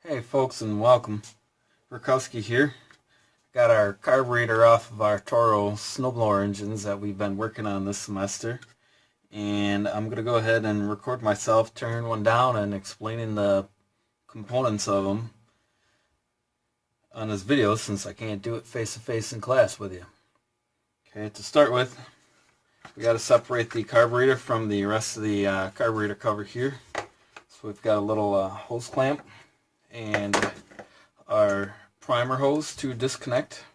Hey folks, and welcome. Rakowski here. Got our carburetor off of our Toro snowblower engines that we've been working on this semester, and I'm going to go ahead and record myself turning one down and explaining the components of them on this video since I can't do it face to face in class with you. Okay, to start with, we got to separate the carburetor from the rest of the carburetor cover here. So we've got a little hose clamp and our primer hose to disconnect.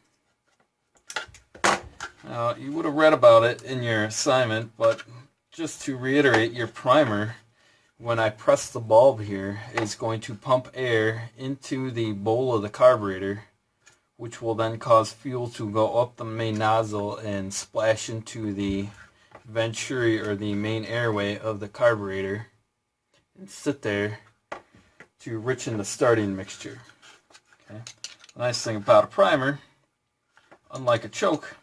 Now, you would have read about it in your assignment, but just to reiterate, your primer, when I press the bulb here, is going to pump air into the bowl of the carburetor, which will then cause fuel to go up the main nozzle and splash into the venturi, or the main airway of the carburetor, and sit there to richen the starting mixture. Okay. The nice thing about a primer, unlike a choke,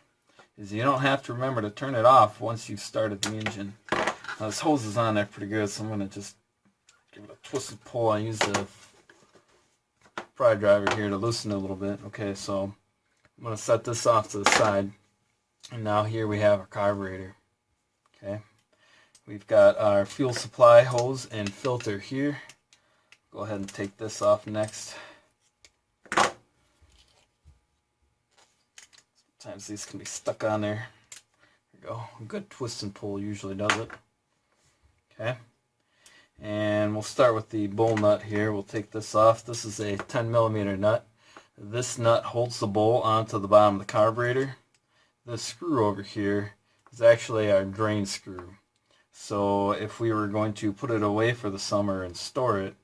is you don't have to remember to turn it off once you've started the engine. Now, this hose is on there pretty good, so I'm going to just give it a twist and pull. I use the pry driver here to loosen it a little bit. Okay, so I'm going to set this off to the side, and now here we have our carburetor. Okay, we've got our fuel supply hose and filter here. Go ahead and take this off next. Sometimes these can be stuck on there. There we go. A good twist and pull usually does it. Okay. And we'll start with the bowl nut here. We'll take this off. This is a 10mm nut. This nut holds the bowl onto the bottom of the carburetor. This screw over here is actually our drain screw. So if we were going to put it away for the summer and store it,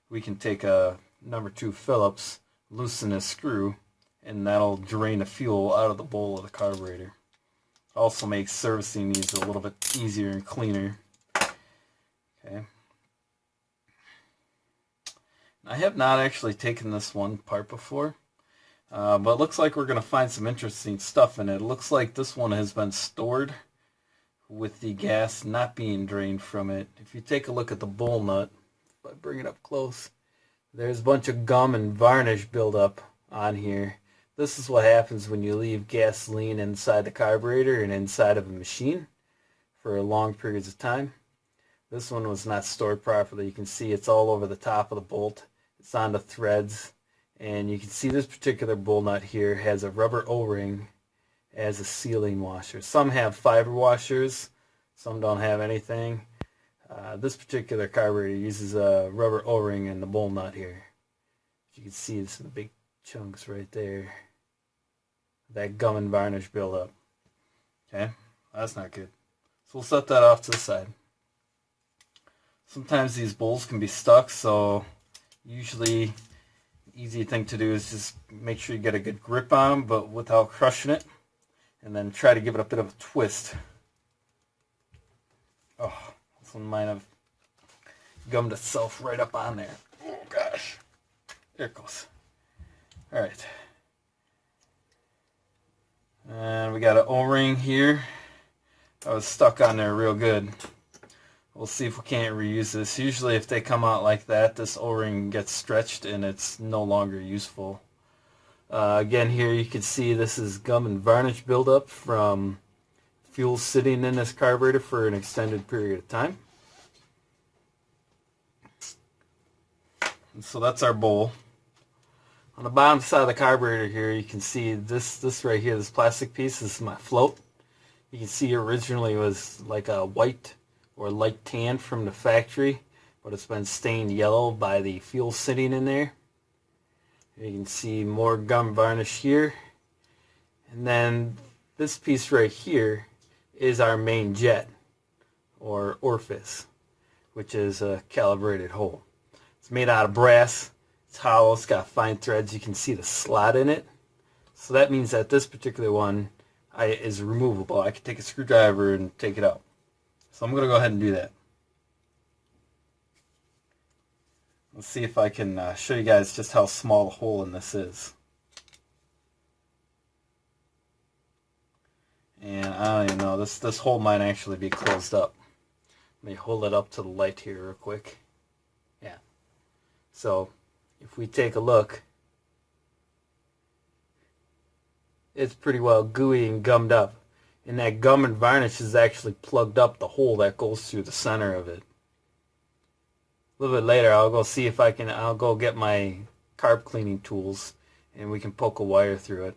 we can take a number 2 Phillips, loosen this screw, and that'll drain the fuel out of the bowl of the carburetor. Also makes servicing these a little bit easier and cleaner. Okay. I have not actually taken this one apart before, but it looks like we're going to find some interesting stuff in it. It looks like this one has been stored with the gas not being drained from it. If you take a look at the bowl nut, if I bring it up close, there's a bunch of gum and varnish buildup on here. This is what happens when you leave gasoline inside the carburetor and inside of a machine for long periods of time. This one was not stored properly. You can see it's all over the top of the bolt. It's on the threads, and you can see this particular bowl nut here has a rubber O-ring as a sealing washer. Some have fiber washers, some don't have anything. This particular carburetor uses a rubber O-ring in the bowl nut here. You can see some big chunks right there. That gum and varnish buildup. Okay, that's not good. So we'll set that off to the side. Sometimes these bowls can be stuck, so usually the easy thing to do is just make sure you get a good grip on them, but without crushing it, and then try to give it a bit of a twist. Oh, this one might have gummed itself right up on there. Oh gosh, there it goes. All right, and we got an O-ring here. I was stuck on there real good. We'll see if we can't reuse this. Usually if they come out like that, this O-ring gets stretched and it's no longer useful. Again, here you can see this is gum and varnish buildup from fuel sitting in this carburetor for an extended period of time. And so that's our bowl. On the bottom side of the carburetor here, you can see this right here, this plastic piece. This is my float. You can see originally it was like a white or light tan from the factory, but it's been stained yellow by the fuel sitting in there. You can see more gum varnish here. And then this piece right here is our main jet, or orifice, which is a calibrated hole. It's made out of brass. It's hollow. It's got fine threads. You can see the slot in it. So that means that this particular one is removable. I can take a screwdriver and take it out. So I'm going to go ahead and do that. Let's see if I can show you guys just how small the hole in this is. And I don't even know, this hole might actually be closed up. Let me hold it up to the light here real quick. Yeah. So if we take a look, it's pretty well gooey and gummed up. And that gum and varnish has actually plugged up the hole that goes through the center of it. A little bit later, I'll go get my carb cleaning tools and we can poke a wire through it.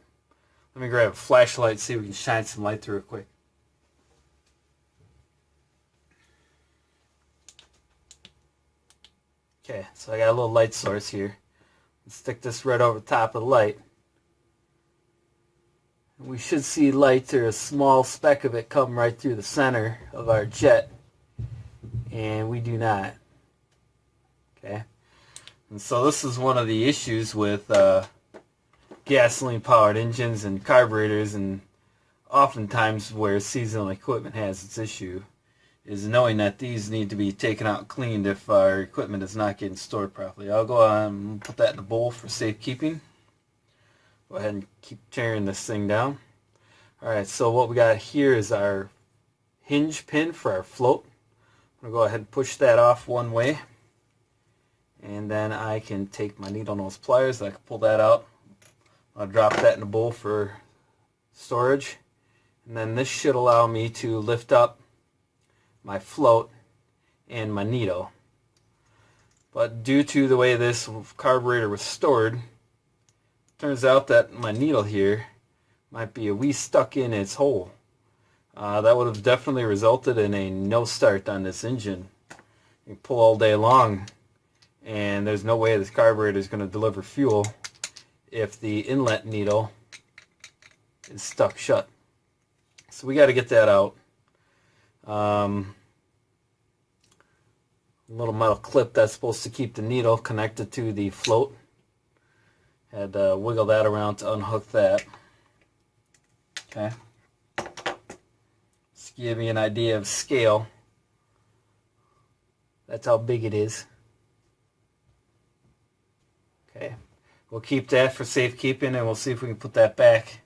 Let me grab a flashlight, see if we can shine some light through it quick. Okay, so I got a little light source here. Let's stick this right over the top of the light. We should see light or a small speck of it come right through the center of our jet, and we do not. Okay, and so this is one of the issues with gasoline powered engines and carburetors, and oftentimes where seasonal equipment has its issue is knowing that these need to be taken out and cleaned if our equipment is not getting stored properly. I'll go on and put that in the bowl for safekeeping. Go ahead and keep tearing this thing down. Alright, so what we got here is our hinge pin for our float. I'm going to go ahead and push that off one way. And then I can take my needle nose pliers, I can pull that out. I'll drop that in the bowl for storage. And then this should allow me to lift up my float and my needle. But due to the way this carburetor was stored, turns out that my needle here might be a wee stuck in its hole. That would have definitely resulted in a no start on this engine. You pull all day long and there's no way this carburetor is going to deliver fuel if the inlet needle is stuck shut. So we got to get that out. Little metal clip that's supposed to keep the needle connected to the float. Had to wiggle that around to unhook that. Okay. Just give me an idea of scale. That's how big it is. Okay. We'll keep that for safekeeping and we'll see if we can put that back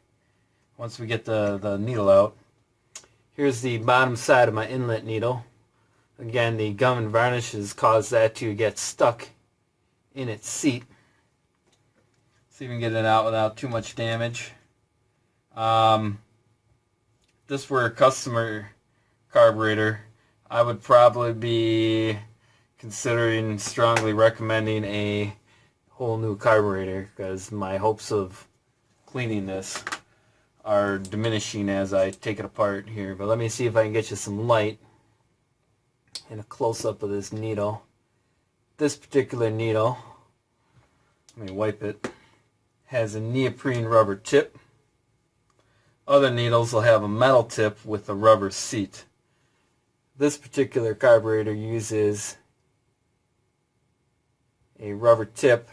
once we get the needle out. Here's the bottom side of my inlet needle. Again, the gum and varnish has caused that to get stuck in its seat. See if we can get it out without too much damage. This were a customer carburetor, I would probably be considering strongly recommending a whole new carburetor because my hopes of cleaning this are diminishing as I take it apart here. But let me see if I can get you some light and a close-up of this needle. This particular needle, let me wipe it, has a neoprene rubber tip. Other needles will have a metal tip with a rubber seat. This particular carburetor uses a rubber tip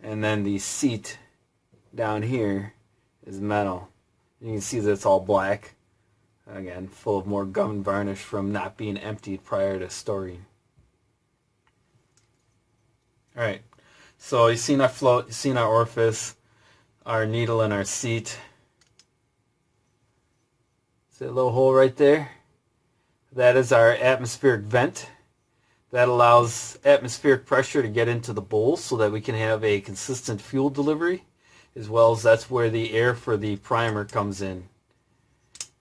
and then the seat down here is metal. You can see that it's all black. Again, full of more gum and varnish from not being emptied prior to storing. Alright, so you've seen our float, you've seen our orifice, our needle and our seat. See that little hole right there? That is our atmospheric vent. That allows atmospheric pressure to get into the bowl so that we can have a consistent fuel delivery, as well as that's where the air for the primer comes in.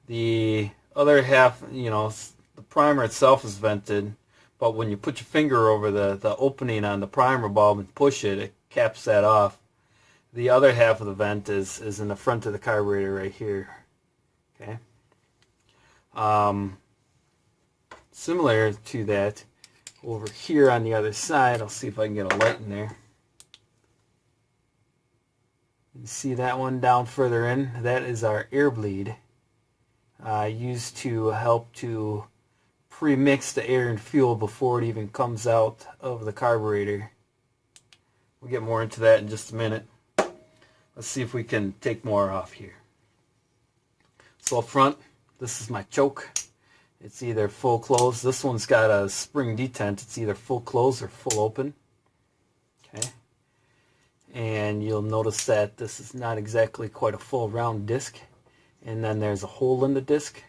The other half, the primer itself is vented, but when you put your finger over the opening on the primer bulb and push it, it caps that off. The other half of the vent is in the front of the carburetor right here. Okay. Similar to that, over here on the other side, I'll see if I can get a light in there. You see that one down further in? That is our air bleed. Used to help to pre-mix the air and fuel before it even comes out of the carburetor. We'll get more into that in just a minute. Let's see if we can take more off here. So up front, this is my choke. It's either full close. This one's got a spring detent. It's either full close or full open. Okay. And you'll notice that this is not exactly quite a full round disc. And then there's a hole in the disc.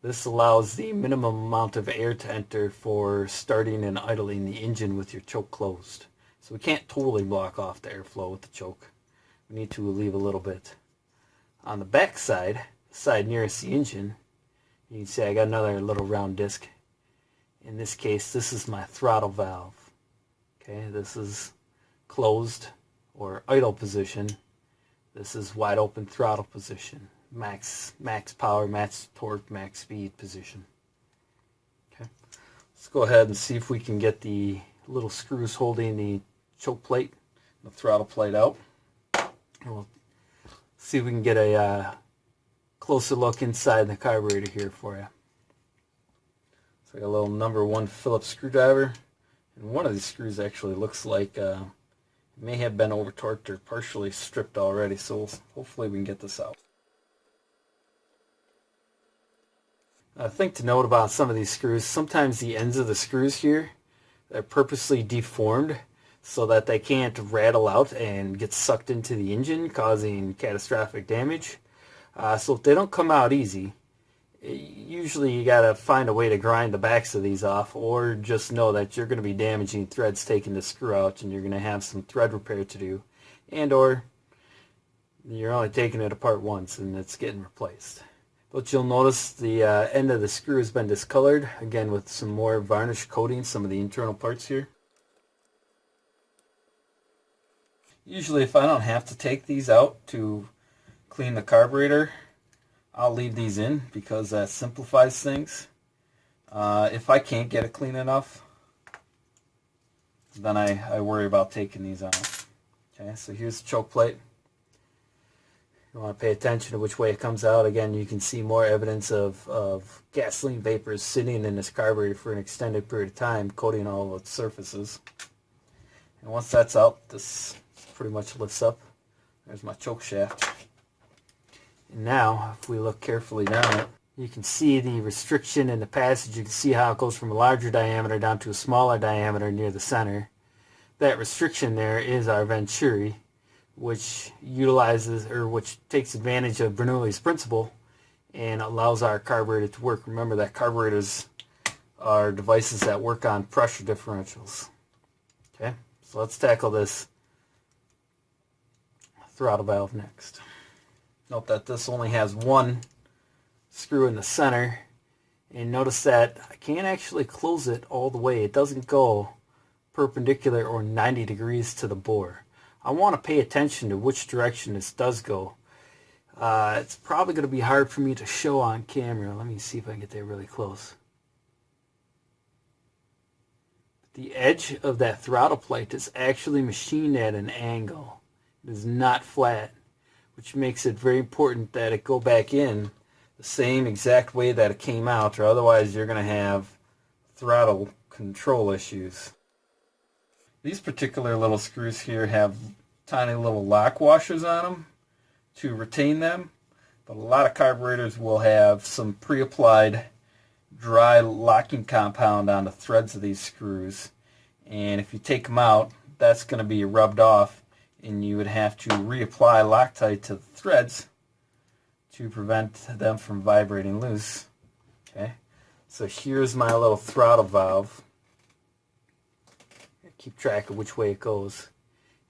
This allows the minimum amount of air to enter for starting and idling the engine with your choke closed. So we can't totally block off the airflow with the choke. We need to leave a little bit. On the back side, the side nearest the engine, you can see I got another little round disc. In this case, this is my throttle valve. Okay, this is closed or idle position. This is wide open throttle position. Max power, max torque, max speed position. Okay, let's go ahead and see if we can get the little screws holding the choke plate, the throttle plate out. And we'll see if we can get a closer look inside the carburetor here for you. So I got a little number 1 Phillips screwdriver, and one of these screws actually looks like it may have been over torqued or partially stripped already, so hopefully we can get this out. A thing to note about some of these screws, sometimes the ends of the screws here are purposely deformed so that they can't rattle out and get sucked into the engine, causing catastrophic damage. So if they don't come out easy, usually you gotta find a way to grind the backs of these off, or just know that you're going to be damaging threads taking the screw out, and you're going to have some thread repair to do, and or you're only taking it apart once and it's getting replaced. But you'll notice the end of the screw has been discolored, again with some more varnish coating some of the internal parts here. Usually if I don't have to take these out to clean the carburetor, I'll leave these in because that simplifies things. If I can't get it clean enough, then I worry about taking these out. Okay, so here's the choke plate. You want to pay attention to which way it comes out. Again, you can see more evidence of gasoline vapors sitting in this carburetor for an extended period of time, coating all of its surfaces. And once that's out, this pretty much lifts up. There's my choke shaft. And now, if we look carefully down it, you can see the restriction in the passage. You can see how it goes from a larger diameter down to a smaller diameter near the center. That restriction there is our venturi, which utilizes, or which takes advantage of Bernoulli's principle and allows our carburetor to work. Remember that carburetors are devices that work on pressure differentials. Okay, so let's tackle this throttle valve next. Note that this only has one screw in the center, and notice that I can't actually close it all the way. It doesn't go perpendicular or 90 degrees to the bore. I want to pay attention to which direction this does go. It's probably going to be hard for me to show on camera. Let me see if I can get there really close. The edge of that throttle plate is actually machined at an angle. It is not flat, which makes it very important that it go back in the same exact way that it came out, or otherwise you're going to have throttle control issues. These particular little screws here have tiny little lock washers on them to retain them, but a lot of carburetors will have some pre-applied dry locking compound on the threads of these screws, and if you take them out, that's going to be rubbed off, and you would have to reapply Loctite to the threads to prevent them from vibrating loose. Okay, so here's my little throttle valve. Keep track of which way it goes,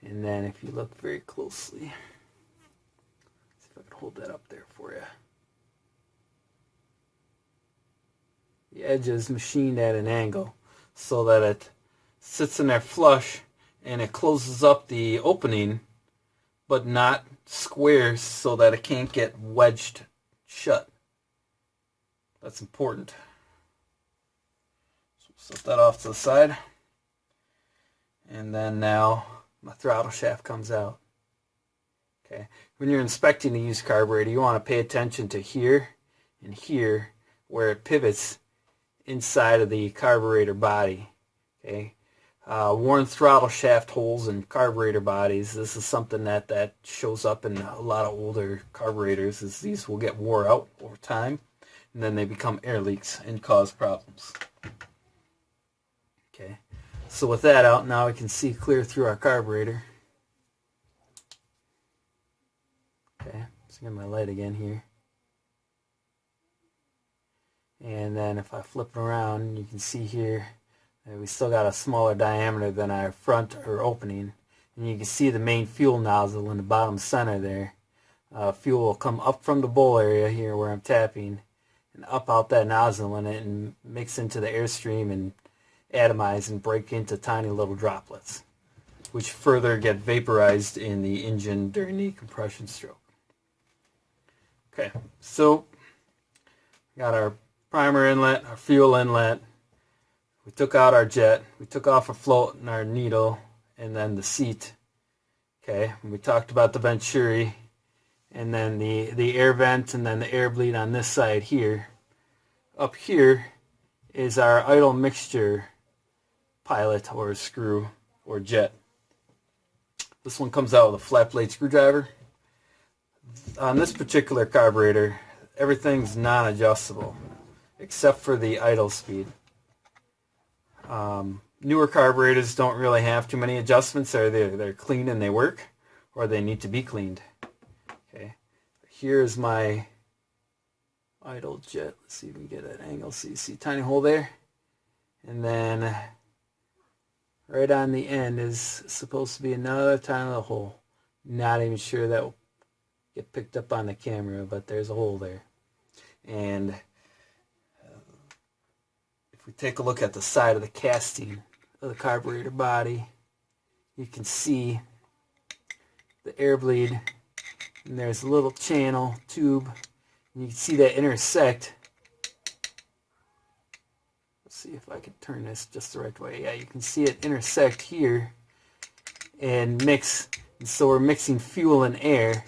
and then if you look very closely, see if I can hold that up there for you. The edge is machined at an angle so that it sits in there flush and it closes up the opening, but not square so that it can't get wedged shut. That's important. So we'll set that off to the side. And then now my throttle shaft comes out. Okay. When you're inspecting the used carburetor, you want to pay attention to here and here where it pivots inside of the carburetor body. Okay. Worn throttle shaft holes in carburetor bodies. This is something that shows up in a lot of older carburetors, is these will get wore out over time, and then they become air leaks and cause problems. Okay. So with that out, now we can see clear through our carburetor. Okay, let's get my light again here. And then if I flip it around, you can see here that we still got a smaller diameter than our front or opening. And you can see the main fuel nozzle in the bottom center there. Fuel will come up from the bowl area here where I'm tapping and up out that nozzle in it and mix into the airstream and atomize and break into tiny little droplets, which further get vaporized in the engine during the compression stroke. Okay, so got our primer inlet, our fuel inlet. We took out our jet. We took off our float and our needle and then the seat. Okay, and we talked about the venturi and then the air vent and then the air bleed on this side here. Up here is our idle mixture pilot or screw or jet. This one comes out with a flat blade screwdriver. On this particular carburetor, everything's non-adjustable except for the idle speed. Newer carburetors don't really have too many adjustments. They're clean and they work, or they need to be cleaned. Okay, here's my idle jet. Let's see if we can get that angle. So you see a tiny hole there, and then right on the end is supposed to be another tiny little hole. Not even sure that will get picked up on the camera, but there's a hole there. And if we take a look at the side of the casting of the carburetor body, you can see the air bleed, and there's a little channel tube, and you can see that intersect. Let's see if I can turn this just the right way. Yeah, you can see it intersect here and mix. And so we're mixing fuel and air,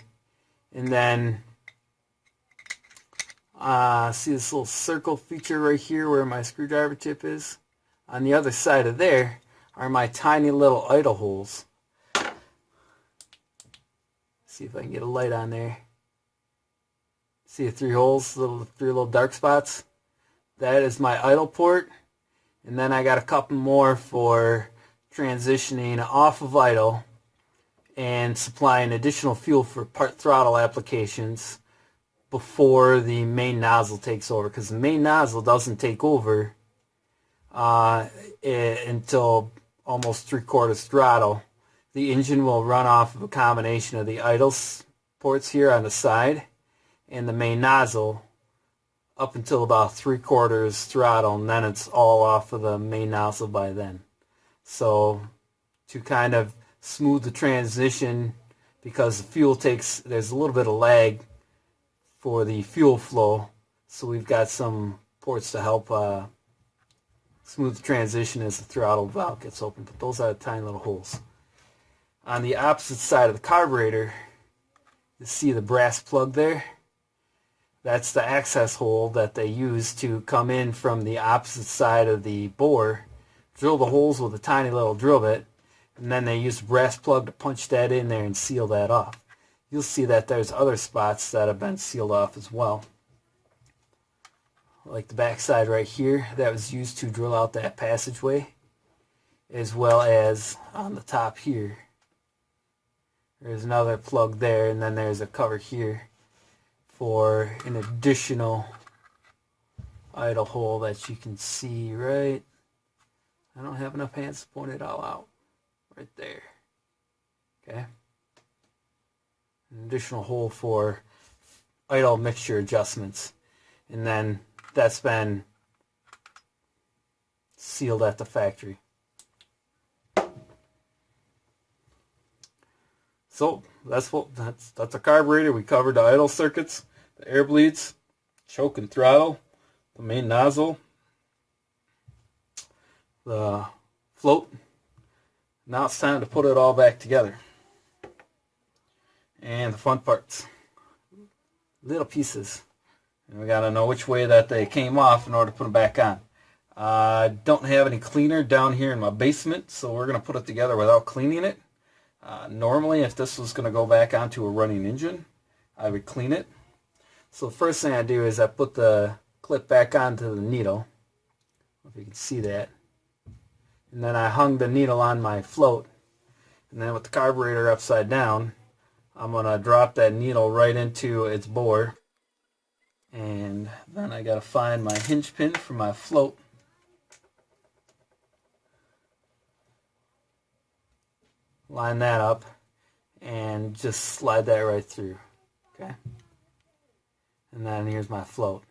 and then see this little circle feature right here where my screwdriver tip is? On the other side of there are my tiny little idle holes. See if I can get a light on there. See the three holes, three little dark spots? That is my idle port. And then I got a couple more for transitioning off of idle and supplying additional fuel for part throttle applications before the main nozzle takes over, because the main nozzle doesn't take over until almost 3/4 throttle. The engine will run off of a combination of the idle ports here on the side and the main nozzle up until about 3/4 throttle, and then it's all off of the main nozzle by then. So to kind of smooth the transition, because the fuel there's a little bit of lag for the fuel flow, so we've got some ports to help smooth the transition as the throttle valve gets open. But those are the tiny little holes. On the opposite side of the carburetor, you see the brass plug there. That's the access hole that they use to come in from the opposite side of the bore, drill the holes with a tiny little drill bit, and then they use the brass plug to punch that in there and seal that off. You'll see that there's other spots that have been sealed off as well. Like the back side right here, that was used to drill out that passageway, as well as on the top here. There's another plug there, and then there's a cover here for an additional idle hole that you can see right. I don't have enough hands to point it all out. Right there. Okay. An additional hole for idle mixture adjustments. And then that's been sealed at the factory. So that's a carburetor. We covered the idle circuits, the air bleeds, choke and throttle, the main nozzle, the float. Now it's time to put it all back together. And the fun parts. Little pieces. And we got to know which way that they came off in order to put them back on. I don't have any cleaner down here in my basement, so we're going to put it together without cleaning it. Normally, if this was going to go back onto a running engine, I would clean it. So the first thing I do is I put the clip back onto the needle. If you can see that. And then I hung the needle on my float. And then with the carburetor upside down, I'm going to drop that needle right into its bore. And then I gotta find my hinge pin for my float. Line that up and just slide that right through. Okay. And then here's my float.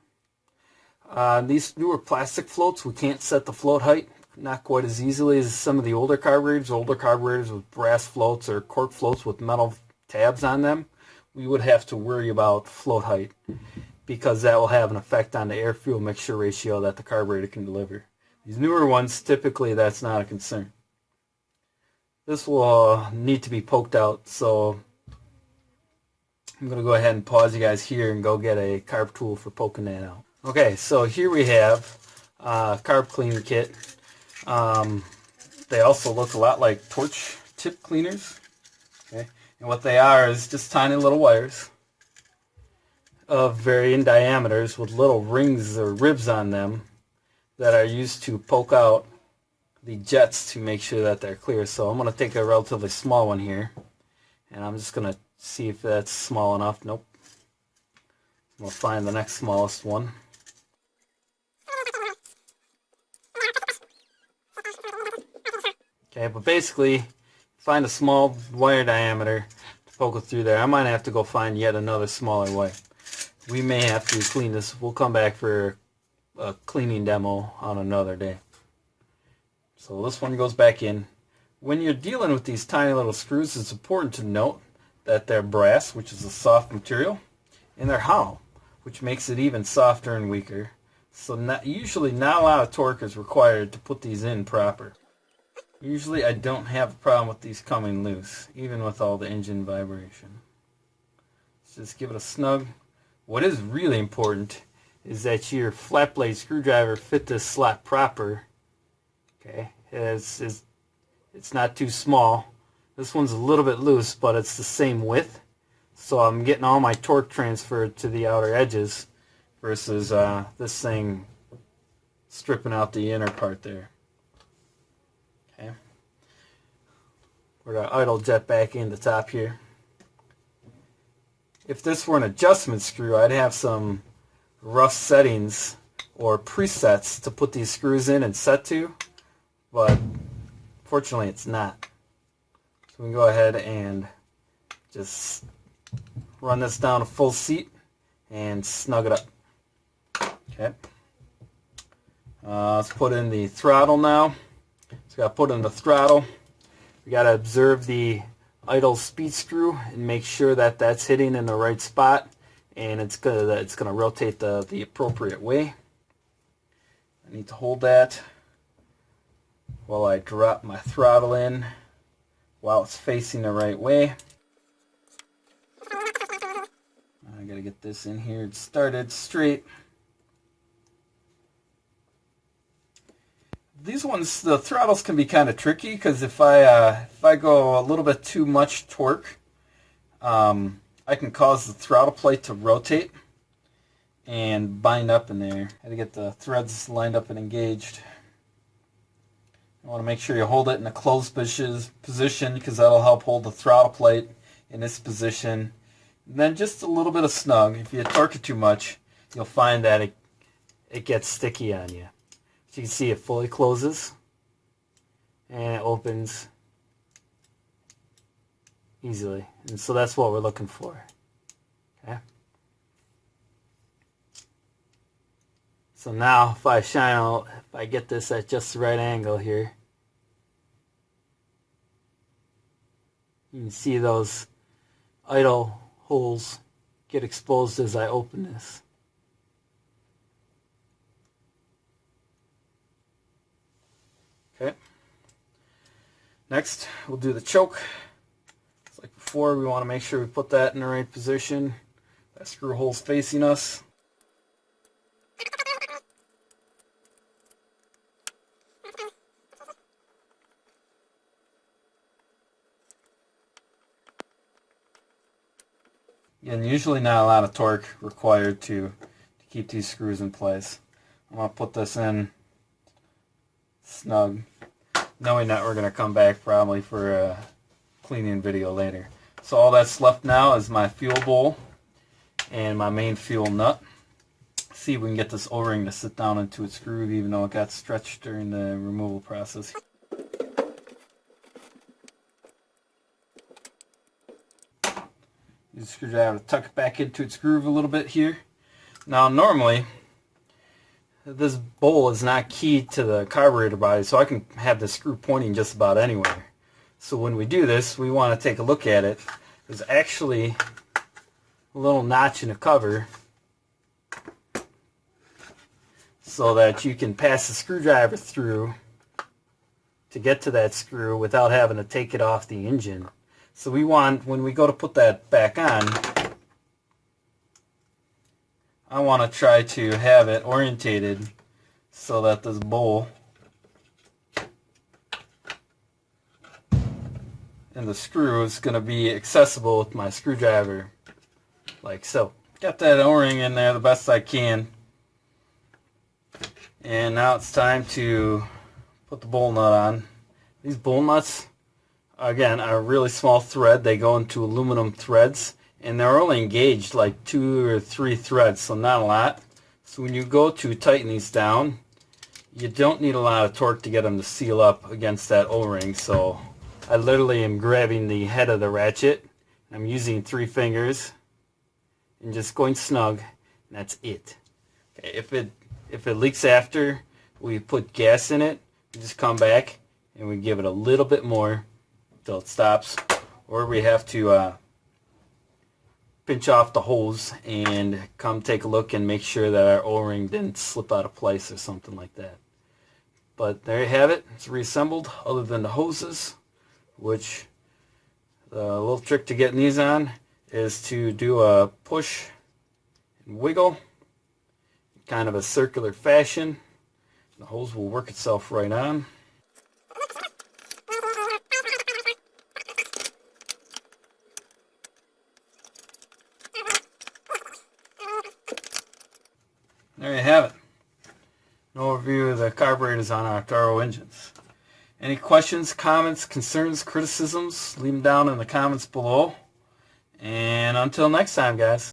These newer plastic floats, we can't set the float height not quite as easily as some of the older carburetors. Older carburetors with brass floats or cork floats with metal tabs on them, we would have to worry about float height because that will have an effect on the air-fuel mixture ratio that the carburetor can deliver. These newer ones, typically that's not a concern. This will need to be poked out, so I'm going to go ahead and pause you guys here and go get a carb tool for poking that out. Okay, so here we have a carb cleaner kit. They also look a lot like torch tip cleaners. Okay, and what they are is just tiny little wires of varying diameters with little rings or ribs on them that are used to poke out the jets to make sure that they're clear. So I'm going to take a relatively small one here, and I'm just going to see if that's small enough. Nope. We'll find the next smallest one. Okay, but basically, find a small wire diameter to poke it through there. I might have to go find yet another smaller wire. We may have to clean this. We'll come back for a cleaning demo on another day. So this one goes back in. When you're dealing with these tiny little screws, it's important to note that they're brass, which is a soft material, and they're hollow, which makes it even softer and weaker. So usually not a lot of torque is required to put these in proper. Usually I don't have a problem with these coming loose, even with all the engine vibration. Let's just give it a snug. What is really important is that your flat blade screwdriver fit this slot proper. Okay, it's not too small. This one's a little bit loose, but it's the same width. So I'm getting all my torque transferred to the outer edges versus this thing stripping out the inner part there. Okay. We're going to idle jet back in the top here. If this were an adjustment screw, I'd have some rough settings or presets to put these screws in and set to, but fortunately it's not. So we can go ahead and just run this down to full seat and snug it up. Okay. Let's put in the throttle now. So got to put in the throttle. We got to observe the idle speed screw and make sure that that's hitting in the right spot, and it's gonna rotate the appropriate way. I need to hold that while I drop my throttle in while it's facing the right way. I gotta get this in here. It started straight. These ones, the throttles can be kind of tricky because if I go a little bit too much torque, I can cause the throttle plate to rotate and bind up in there. I got to get the threads lined up and engaged. You want to make sure you hold it in a closed position because that'll help hold the throttle plate in this position. And then just a little bit of snug. If you torque it too much, you'll find that it gets sticky on you. As you can see, it fully closes and it opens easily, and so that's what we're looking for. Okay. So now, if I get this at just the right angle here, you can see those idle holes get exposed as I open this. Okay. Next, we'll do the choke. Just like before, we want to make sure we put that in the right position. That screw hole's facing us. Again, usually not a lot of torque required to keep these screws in place. I'm going to put this in snug, knowing that we're going to come back probably for a cleaning video later. So all that's left now is my fuel bowl and my main fuel nut. see if we can get this O-ring to sit down into its groove, even though it got stretched during the removal process. Use a screwdriver to tuck it back into its groove a little bit here. Now normally, this bowl is not keyed to the carburetor body, so I can have the screw pointing just about anywhere. So when we do this, we want to take a look at it. There's actually a little notch in the cover so that you can pass the screwdriver through to get to that screw without having to take it off the engine. So we want, when we go to put that back on, I want to try to have it orientated so that this bowl and the screw is going to be accessible with my screwdriver, like so. Got that O-ring in there the best I can. And now it's time to put the bowl nut on. These bowl nuts, again, are a really small thread. They go into aluminum threads, and they're only engaged like 2 or 3 threads, so not a lot. So when you go to tighten these down, you don't need a lot of torque to get them to seal up against that O-ring. So I literally am grabbing the head of the ratchet. I'm using 3 fingers and just going snug, and that's it. Okay, if it leaks after we put gas in it, we just come back and we give it a little bit more till it stops, or we have to pinch off the hose and come take a look and make sure that our O-ring didn't slip out of place or something like that. But there you have it. It's reassembled other than the hoses, which the little trick to getting these on is to do a push and wiggle, kind of a circular fashion. The hose will work itself right on. There you have it. An overview of the carburetors on our Toro engines. Any questions, comments, concerns, criticisms, leave them down in the comments below. And until next time, guys.